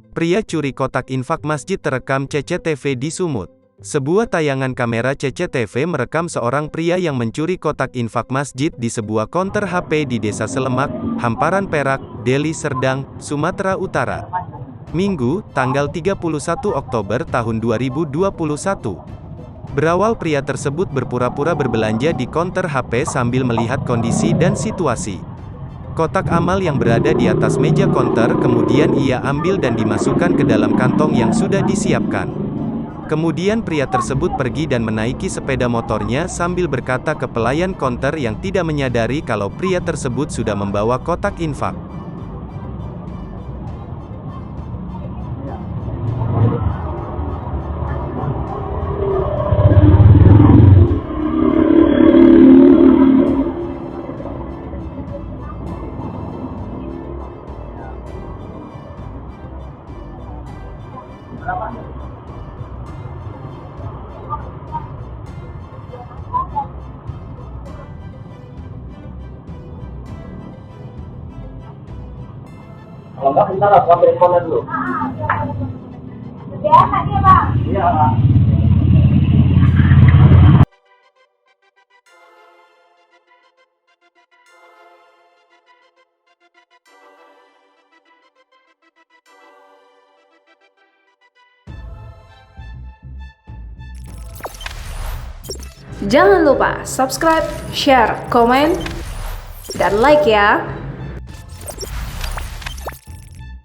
Pria curi kotak infak masjid terekam CCTV di Sumut. Sebuah tayangan kamera CCTV merekam seorang pria yang mencuri kotak infak masjid di sebuah konter HP di Desa Selemak, Hamparan Perak, Deli Serdang, Sumatera Utara. Minggu, tanggal 31 Oktober tahun 2021. Berawal pria tersebut berpura-pura berbelanja di konter HP sambil melihat kondisi dan situasi. Kotak amal yang berada di atas meja konter kemudian ia ambil dan dimasukkan ke dalam kantong yang sudah disiapkan. Kemudian pria tersebut pergi dan menaiki sepeda motornya sambil berkata ke pelayan konter yang tidak menyadari kalau pria tersebut sudah membawa kotak infak. Kalau enggak, bentar aku ambil handphone dulu. Lebih enak dia, Bang. Iya, Pak. Jangan lupa subscribe, share, komen, dan like ya.